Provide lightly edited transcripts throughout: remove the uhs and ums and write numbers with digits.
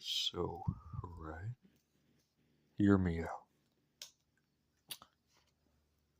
So, right, hear me out.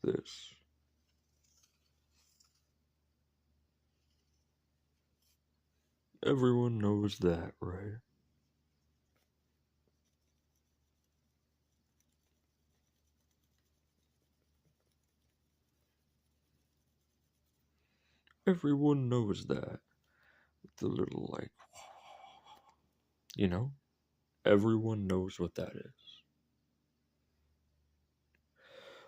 This. Everyone knows that, right? Everyone knows that. The little, like, you know? Everyone knows what that is.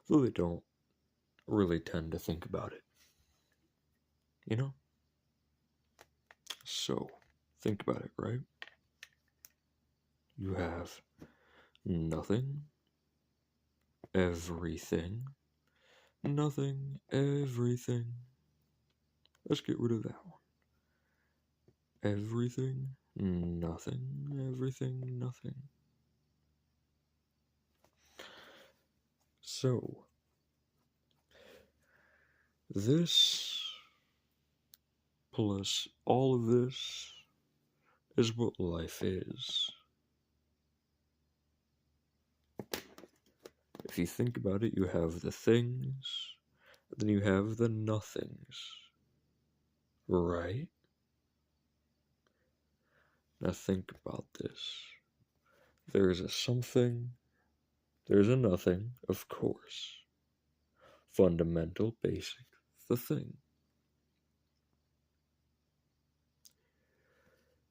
Though they don't really tend to think about it. You know? So, think about it, right? You have nothing, everything, nothing, everything. Let's get rid of that one. Everything, nothing, everything, nothing. So, this plus all of this is what life is. If you think about it, you have the things, then you have the nothings, right? Now think about this. There's a something, there's a nothing, of course. Fundamental, basic, the thing.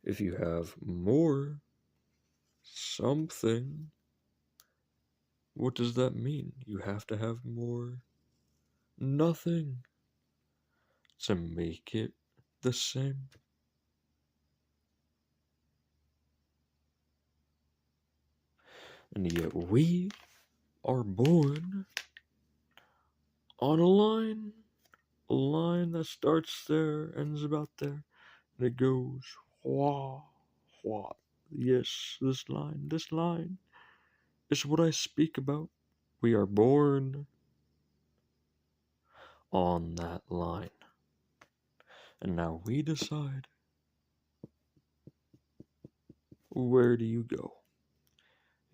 If you have more something, what does that mean? You have to have more nothing to make it the same. And yet we are born on a line that starts there, ends about there, and it goes wah, wah. Yes, this line is what I speak about. We are born on that line. And now we decide, where do you go?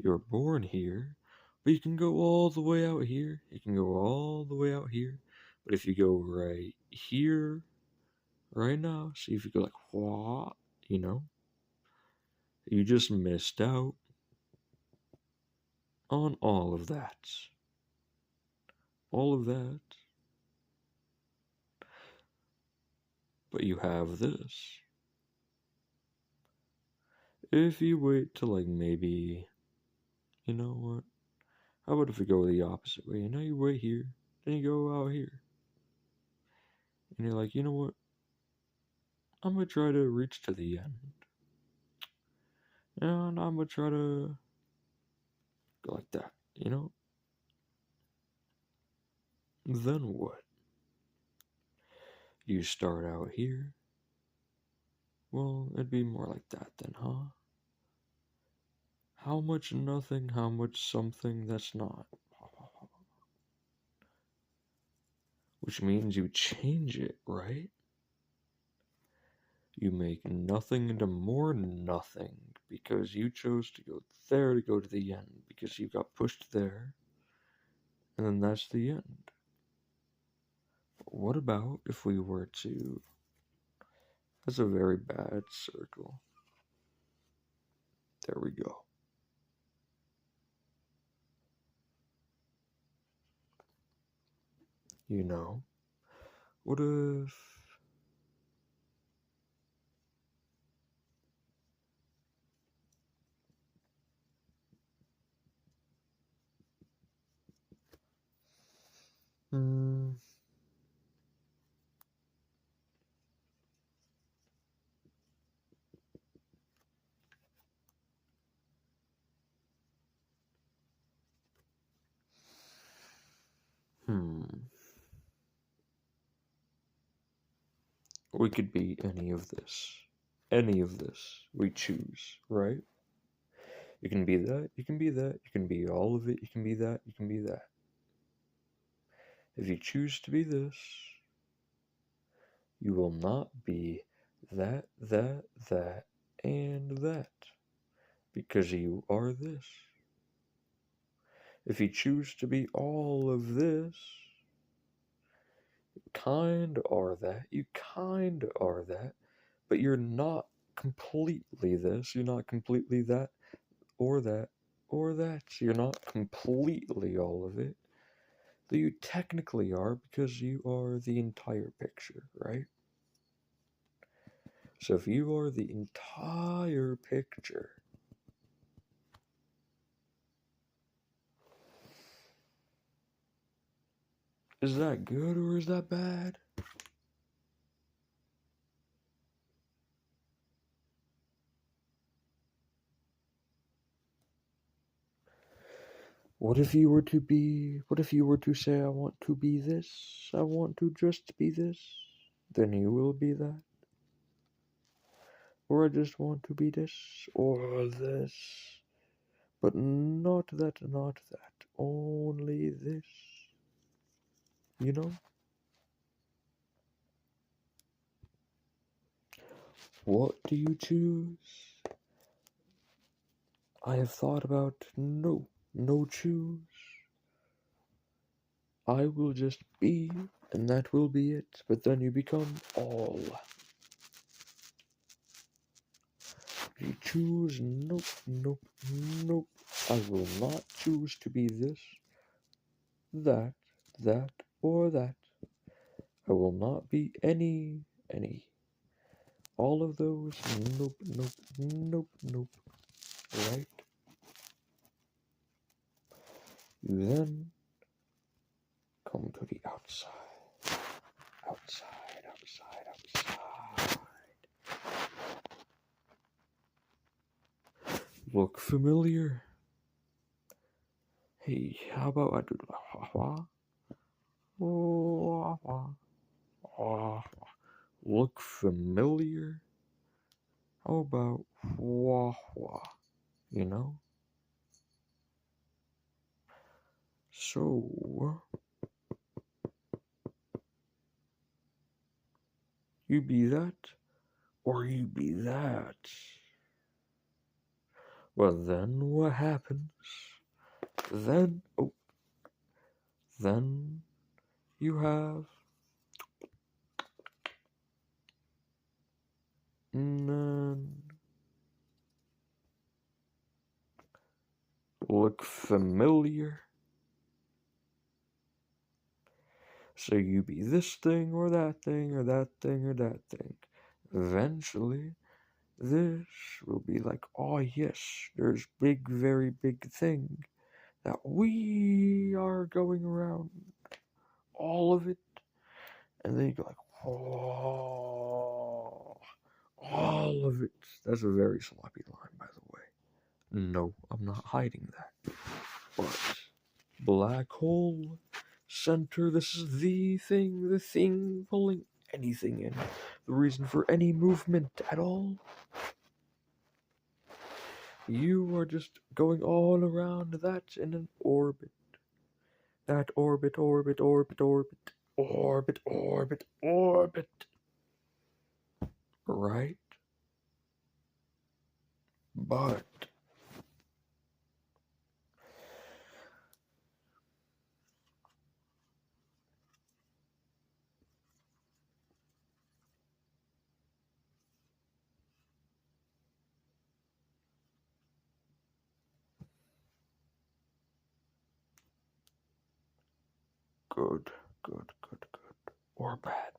You're born here, but you can go all the way out here. You can go all the way out here. But if you go right here, right now, see if you go like, wah, you just missed out on all of that. All of that. But you have this. If you wait till like maybe, you know what? How about if we go the opposite way? You wait here, then you go out here. And you're like, you know what? I'm gonna try to reach to the end. And I'm gonna try to go like that, Then what? You start out here. Well, it'd be more like that then, huh? How much nothing, how much something that's not. Which means you change it, right? You make nothing into more nothing because you chose to go there to go to the end because you got pushed there, and then that's the end. But what about if we were to. That's a very bad circle. There we go. What if. Hmm. We could be any of this. Any of this we choose, right? You can be that, you can be that, you can be all of it, you can be that, you can be that. If you choose to be this, you will not be that, and that. because you are this. If you choose to be all of this, you kind are that, but you're not completely this, you're not completely that, or that, or that. You're not completely all of it, though you technically are because you are the entire picture, right? So if you are the entire picture, is that good or is that bad? What if you were to say, I want to be this, I want to just be this, then you will be that. Or I just want to be this, or this, but not that, only this. You know? What do you choose? I have thought about no choose. I will just be, and that will be it, but then you become all. You choose nope, I will not choose to be this, that, or that. I will not be any. All of those, nope. Right? You then come to the outside. Look familiar? Hey, how about I do look familiar? How about wah wah? You know? So, you be that, or you be that. Well, then what happens? Then you have none. Look familiar? So you be this thing or that thing or that thing or that thing. Eventually, this will be like, oh yes, there's big, very big thing that we are going around. All of it. And then you go like, oh, all of it. That's a very sloppy line, by the way. No, I'm not hiding that. But black hole center, this is the thing pulling anything in. The reason for any movement at all. You are just going all around that in an orbit. That orbit. Right? But good. Or bad.